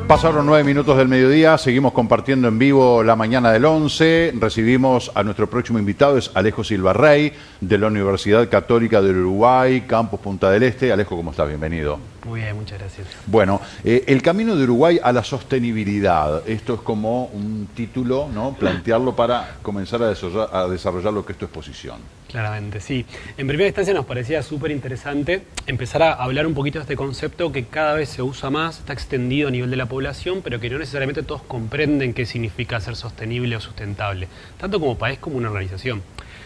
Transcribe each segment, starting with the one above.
Pasaron 9 minutos del mediodía, seguimos compartiendo en vivo la mañana del 11. Recibimos a nuestro próximo invitado, es Alejo Silva Rey, de la Universidad Católica del Uruguay, Campus Punta del Este. Alejo, ¿cómo estás? Bienvenido. Muy bien, muchas gracias. Bueno, el camino de Uruguay a la sostenibilidad. Esto es como un título, ¿no? Plantearlo para comenzar a desarrollar lo que es tu exposición. Claramente, sí. En primera instancia nos parecía súper interesante empezar a hablar un poquito de este concepto que cada vez se usa más, está extendido a nivel de la población, pero que no necesariamente todos comprenden qué significa ser sostenible o sustentable, tanto como país como una organización.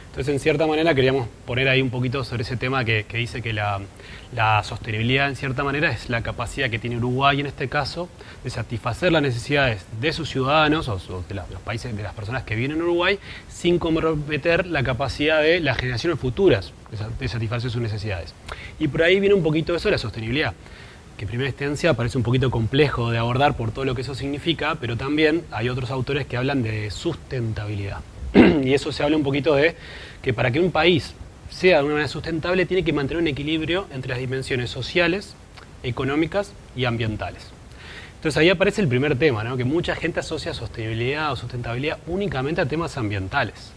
Entonces, en cierta manera, queríamos poner ahí un poquito sobre ese tema que dice que la sostenibilidad, en cierta manera, es la capacidad que tiene Uruguay, en este caso, de satisfacer las necesidades de sus ciudadanos o de los países, de las personas que vienen a Uruguay, sin comprometer la capacidad de las generaciones futuras de satisfacer sus necesidades. Y por ahí viene un poquito eso de la sostenibilidad, que en primera instancia parece un poquito complejo de abordar por todo lo que eso significa, pero también hay otros autores que hablan de sustentabilidad. Y eso se habla un poquito de que para que un país sea de una manera sustentable tiene que mantener un equilibrio entre las dimensiones sociales, económicas y ambientales. Entonces ahí aparece el primer tema, ¿no? Que mucha gente asocia sostenibilidad o sustentabilidad únicamente a temas ambientales.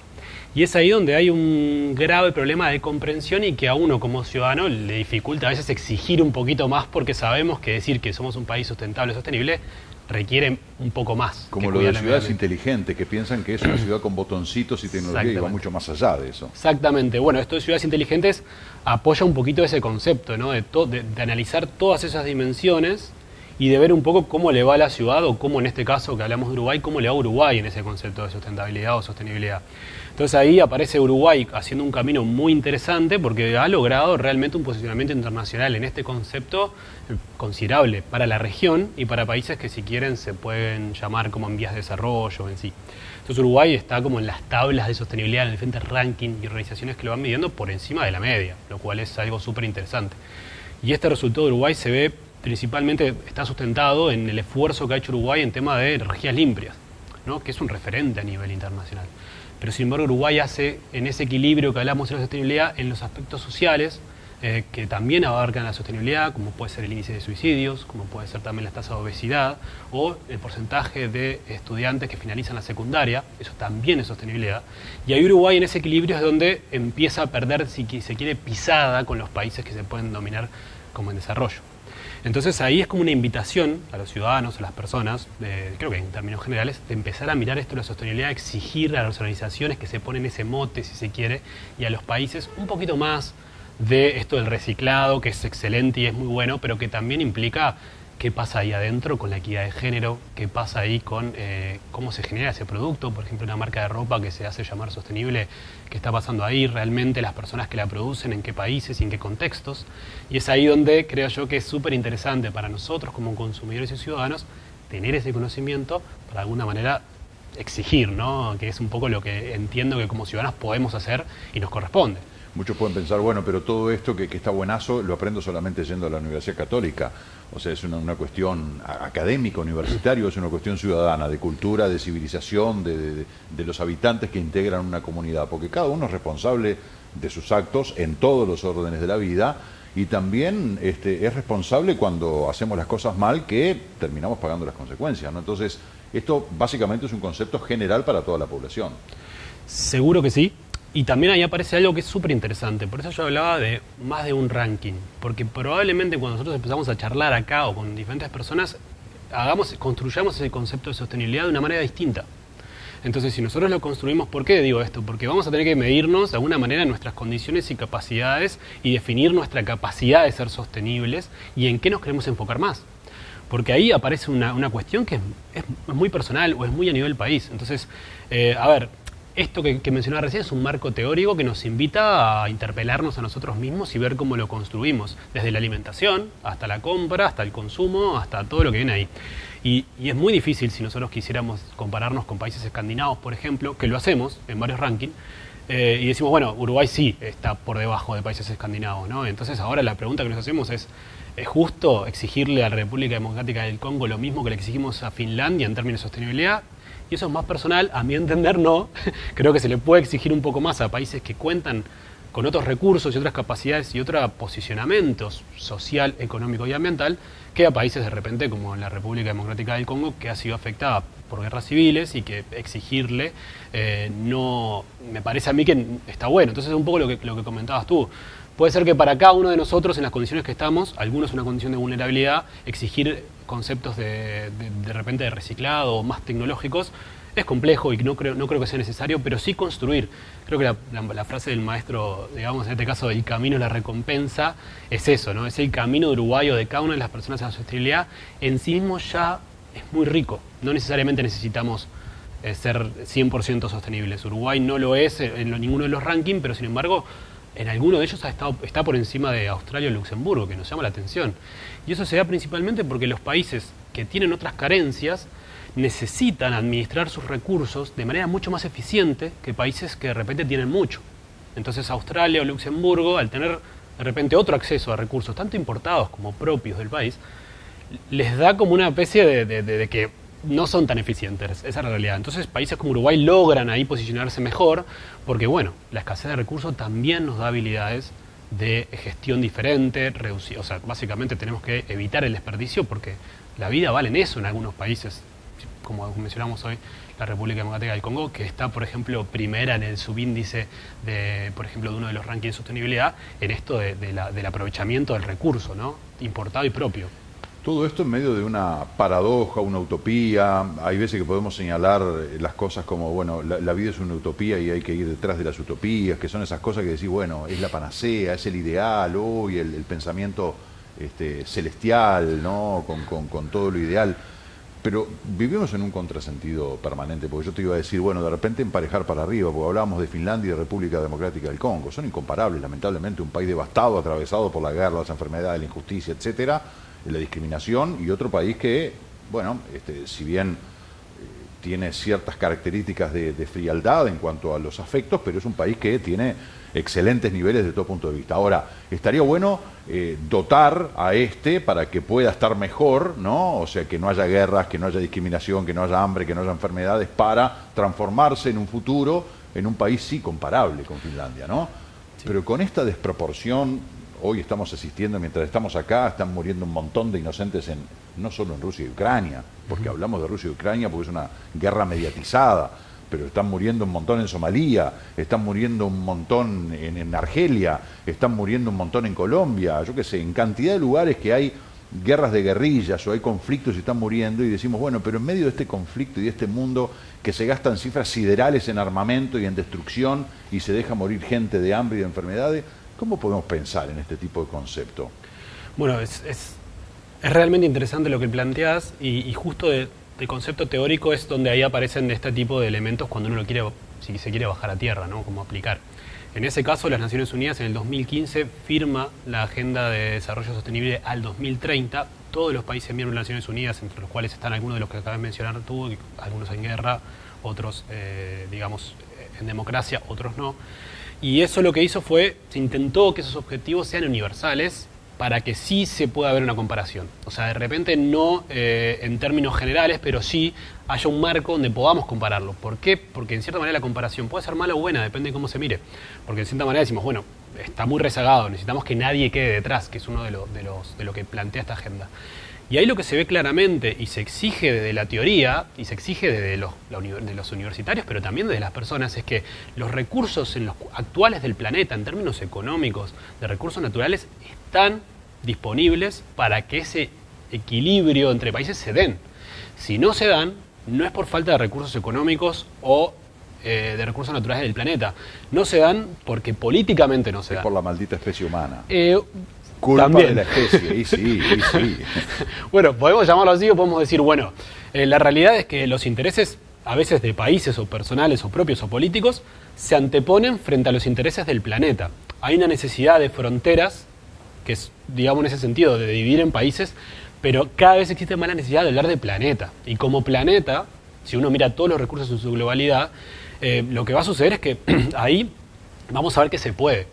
Y es ahí donde hay un grave problema de comprensión y que a uno como ciudadano le dificulta a veces exigir un poquito más, porque sabemos que decir que somos un país sustentable, sostenible, requiere un poco más. Como lo de ciudades inteligentes, que piensan que es una ciudad con botoncitos y tecnología y va mucho más allá de eso. Exactamente. Bueno, esto de ciudades inteligentes apoya un poquito ese concepto, ¿no? de analizar todas esas dimensiones y de ver un poco cómo le va a la ciudad, o cómo en este caso que hablamos de Uruguay, cómo le va a Uruguay en ese concepto de sustentabilidad o sostenibilidad. Entonces ahí aparece Uruguay haciendo un camino muy interesante porque ha logrado realmente un posicionamiento internacional en este concepto considerable para la región y para países que si quieren se pueden llamar como en vías de desarrollo en sí. Entonces Uruguay está como en las tablas de sostenibilidad, en diferentes rankings y organizaciones que lo van midiendo por encima de la media, lo cual es algo súper interesante. Y este resultado de Uruguay se ve principalmente, está sustentado en el esfuerzo que ha hecho Uruguay en tema de energías limpias, ¿no? Que es un referente a nivel internacional. Pero sin embargo Uruguay hace en ese equilibrio que hablamos de la sostenibilidad en los aspectos sociales, que también abarcan la sostenibilidad, como puede ser el índice de suicidios, como puede ser también la tasa de obesidad o el porcentaje de estudiantes que finalizan la secundaria, eso también es sostenibilidad. Y ahí Uruguay en ese equilibrio es donde empieza a perder, si se quiere, pisada con los países que se pueden dominar como en desarrollo. Entonces ahí es como una invitación a los ciudadanos, a las personas, creo que en términos generales, de empezar a mirar esto de la sostenibilidad, exigir a las organizaciones que se ponen ese mote, si se quiere, y a los países un poquito más de esto del reciclado, que es excelente y es muy bueno, pero que también implica qué pasa ahí adentro con la equidad de género, qué pasa ahí con cómo se genera ese producto, por ejemplo una marca de ropa que se hace llamar sostenible, qué está pasando ahí, realmente las personas que la producen, en qué países y en qué contextos. Y es ahí donde creo yo que es súper interesante para nosotros como consumidores y ciudadanos tener ese conocimiento para de alguna manera exigir, ¿no? Que es un poco lo que entiendo que como ciudadanos podemos hacer y nos corresponde. Muchos pueden pensar, bueno, pero todo esto que está buenazo lo aprendo solamente yendo a la Universidad Católica. O sea, es una cuestión académica, universitaria, es una cuestión ciudadana, de cultura, de civilización, de los habitantes que integran una comunidad. Porque cada uno es responsable de sus actos en todos los órdenes de la vida y también es responsable cuando hacemos las cosas mal, que terminamos pagando las consecuencias, ¿no? Entonces, esto básicamente es un concepto general para toda la población. Seguro que sí. Y también ahí aparece algo que es súper interesante, por eso yo hablaba de más de un ranking, porque probablemente cuando nosotros empezamos a charlar acá o con diferentes personas, construyamos ese concepto de sostenibilidad de una manera distinta. Entonces, si nosotros lo construimos, ¿por qué digo esto? Porque vamos a tener que medirnos de alguna manera nuestras condiciones y capacidades y definir nuestra capacidad de ser sostenibles y en qué nos queremos enfocar más. Porque ahí aparece una cuestión que es muy personal o es muy a nivel país. Entonces, esto que mencionaba recién es un marco teórico que nos invita a interpelarnos a nosotros mismos y ver cómo lo construimos, desde la alimentación hasta la compra, hasta el consumo, hasta todo lo que viene ahí. Y es muy difícil si nosotros quisiéramos compararnos con países escandinavos, por ejemplo, que lo hacemos en varios rankings, y decimos, bueno, Uruguay sí está por debajo de países escandinavos, ¿no? Entonces ahora la pregunta que nos hacemos ¿es justo exigirle a la República Democrática del Congo lo mismo que le exigimos a Finlandia en términos de sostenibilidad? Y eso es más personal, a mi entender no. Creo que se le puede exigir un poco más a países que cuentan con otros recursos y otras capacidades y otro posicionamiento social, económico y ambiental que a países de repente como la República Democrática del Congo, que ha sido afectada por guerras civiles y que exigirle no me parece a mí que está bueno. Entonces es un poco lo que comentabas tú. Puede ser que para cada uno de nosotros, en las condiciones que estamos, algunos en una condición de vulnerabilidad, exigir conceptos de repente de reciclado o más tecnológicos es complejo y no creo que sea necesario, pero sí construir. Creo que la frase del maestro, digamos, en este caso, el camino es la recompensa, es eso, ¿no? Es el camino uruguayo de cada una de las personas a la sostenibilidad. En sí mismo ya es muy rico. No necesariamente necesitamos ser 100% sostenibles. Uruguay no lo es en ninguno de los rankings, pero sin embargo, en alguno de ellos está por encima de Australia o Luxemburgo, que nos llama la atención. Y eso se da principalmente porque los países que tienen otras carencias necesitan administrar sus recursos de manera mucho más eficiente que países que de repente tienen mucho. Entonces Australia o Luxemburgo, al tener de repente otro acceso a recursos, tanto importados como propios del país, les da como una especie de que no son tan eficientes, esa es la realidad. Entonces países como Uruguay logran ahí posicionarse mejor porque, bueno, la escasez de recursos también nos da habilidades de gestión diferente, reducir, o sea, básicamente tenemos que evitar el desperdicio porque la vida vale en eso en algunos países, como mencionamos hoy, la República Democrática del Congo, que está, por ejemplo, primera en el subíndice por ejemplo, de uno de los rankings de sostenibilidad, en esto del aprovechamiento del recurso, ¿no? Importado y propio. Todo esto en medio de una paradoja, una utopía. Hay veces que podemos señalar las cosas como, bueno, la vida es una utopía y hay que ir detrás de las utopías, que son esas cosas que decís, bueno, es la panacea, es el ideal, hoy el pensamiento celestial, ¿no? Con todo lo ideal. Pero vivimos en un contrasentido permanente, porque yo te iba a decir, bueno, de repente emparejar para arriba, porque hablábamos de Finlandia y de República Democrática del Congo. Son incomparables, lamentablemente, un país devastado, atravesado por la guerra, las enfermedades, la injusticia, etcétera, la discriminación, y otro país que, bueno, si bien tiene ciertas características de frialdad en cuanto a los afectos, pero es un país que tiene excelentes niveles de todo punto de vista. Ahora, estaría bueno dotar a para que pueda estar mejor, ¿no? O sea, que no haya guerras, que no haya discriminación, que no haya hambre, que no haya enfermedades, para transformarse en un futuro en un país sí comparable con Finlandia, ¿no? Sí. Pero con esta desproporción, hoy estamos asistiendo, mientras estamos acá, están muriendo un montón de inocentes no solo en Rusia y Ucrania, porque hablamos de Rusia y Ucrania porque es una guerra mediatizada, pero están muriendo un montón en Somalia, están muriendo un montón en Argelia, están muriendo un montón en Colombia, yo qué sé, en cantidad de lugares que hay guerras de guerrillas o hay conflictos y están muriendo, y decimos, bueno, pero en medio de este conflicto y de este mundo que se gastan cifras siderales en armamento y en destrucción y se deja morir gente de hambre y de enfermedades, ¿cómo podemos pensar en este tipo de concepto? Bueno, es realmente interesante lo que planteás y justo de concepto teórico es donde ahí aparecen este tipo de elementos cuando uno lo quiere, si se quiere bajar a tierra, ¿no? Cómo aplicar. En ese caso, las Naciones Unidas en el 2015 firma la Agenda de Desarrollo Sostenible al 2030. Todos los países miembros de las Naciones Unidas, entre los cuales están algunos de los que acabas de mencionar tú, algunos en guerra, otros, digamos, en democracia, otros no. Y eso lo que hizo fue, se intentó que esos objetivos sean universales para que sí se pueda ver una comparación. O sea, de repente no en términos generales, pero sí haya un marco donde podamos compararlo. ¿Por qué? Porque en cierta manera la comparación puede ser mala o buena, depende de cómo se mire. Porque en cierta manera decimos, bueno, está muy rezagado, necesitamos que nadie quede detrás, que es uno de lo que plantea esta agenda. Y ahí lo que se ve claramente y se exige desde la teoría y se exige desde los universitarios, pero también desde las personas, es que los recursos actuales del planeta, en términos económicos, de recursos naturales, están disponibles para que ese equilibrio entre países se den. Si no se dan, no es por falta de recursos económicos o de recursos naturales del planeta. No se dan porque políticamente no se dan. Es por la maldita especie humana. Culpa también de la especie, y sí. Bueno, podemos llamarlo así o podemos decir, bueno, la realidad es que los intereses, a veces de países o personales o propios o políticos, se anteponen frente a los intereses del planeta. Hay una necesidad de fronteras, que es, digamos, en ese sentido, de dividir en países, pero cada vez existe más la necesidad de hablar de planeta. Y como planeta, si uno mira todos los recursos en su globalidad, lo que va a suceder es que ahí vamos a ver que se puede,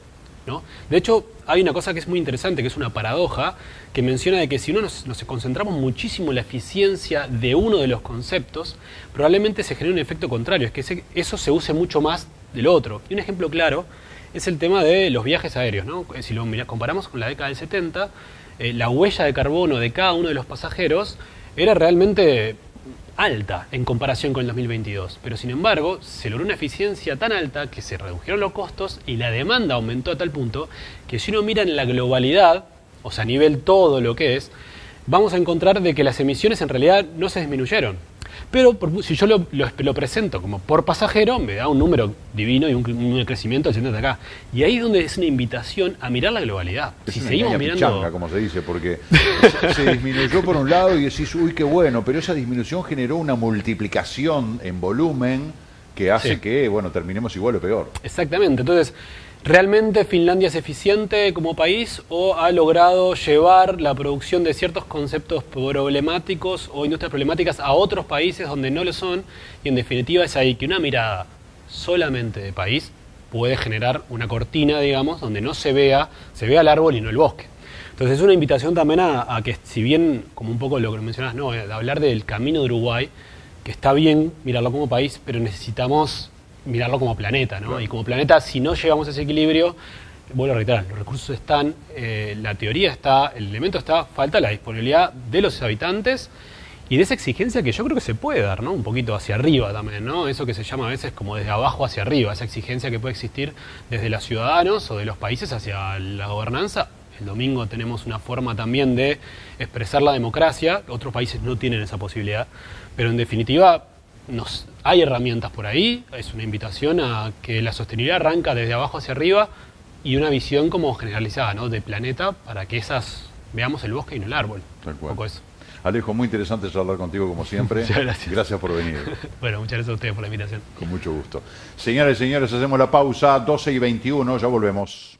¿no? De hecho, hay una cosa que es muy interesante, que es una paradoja, que menciona de que si uno nos concentramos muchísimo en la eficiencia de uno de los conceptos, probablemente se genere un efecto contrario, es que eso se use mucho más del otro. Y un ejemplo claro es el tema de los viajes aéreos, ¿no? Si lo comparamos con la década del 70, la huella de carbono de cada uno de los pasajeros era realmente alta en comparación con el 2022. Pero sin embargo, se logró una eficiencia tan alta que se redujeron los costos y la demanda aumentó a tal punto que si uno mira en la globalidad, o sea, a nivel todo lo que es, vamos a encontrar de que las emisiones en realidad no se disminuyeron. Pero si yo lo presento como por pasajero, me da un número divino y un crecimiento del 70 de acá. Y ahí es donde es una invitación a mirar la globalidad. Es si una seguimos mirando, pichanga, como se dice, porque se disminuyó por un lado y decís, uy, qué bueno, pero esa disminución generó una multiplicación en volumen que hace que, bueno, terminemos igual o peor. Exactamente. Entonces, ¿realmente Finlandia es eficiente como país o ha logrado llevar la producción de ciertos conceptos problemáticos o industrias problemáticas a otros países donde no lo son? Y en definitiva es ahí que una mirada solamente de país puede generar una cortina, digamos, donde no se vea el árbol y no el bosque. Entonces es una invitación también a que, si bien, como un poco lo que mencionas, ¿no?, de hablar del camino de Uruguay, que está bien mirarlo como país, pero necesitamos mirarlo como planeta, ¿no? Claro. Y como planeta, si no llegamos a ese equilibrio, vuelvo a reiterar, los recursos están, la teoría está, el elemento está, falta la disponibilidad de los habitantes y de esa exigencia que yo creo que se puede dar, ¿no? Un poquito hacia arriba también, ¿no? Eso que se llama a veces como desde abajo hacia arriba, esa exigencia que puede existir desde los ciudadanos o de los países hacia la gobernanza. El domingo tenemos una forma también de expresar la democracia, otros países no tienen esa posibilidad, pero en definitiva hay herramientas por ahí, es una invitación a que la sostenibilidad arranca desde abajo hacia arriba y una visión como generalizada, ¿no?, de planeta, para que veamos el bosque y no el árbol. Tal cual. Un poco eso. Alejo, muy interesante charlar contigo como siempre. Muchas gracias. Gracias por venir. Bueno, muchas gracias a ustedes por la invitación. Con mucho gusto. Señores y señores, hacemos la pausa, 12:21, ya volvemos.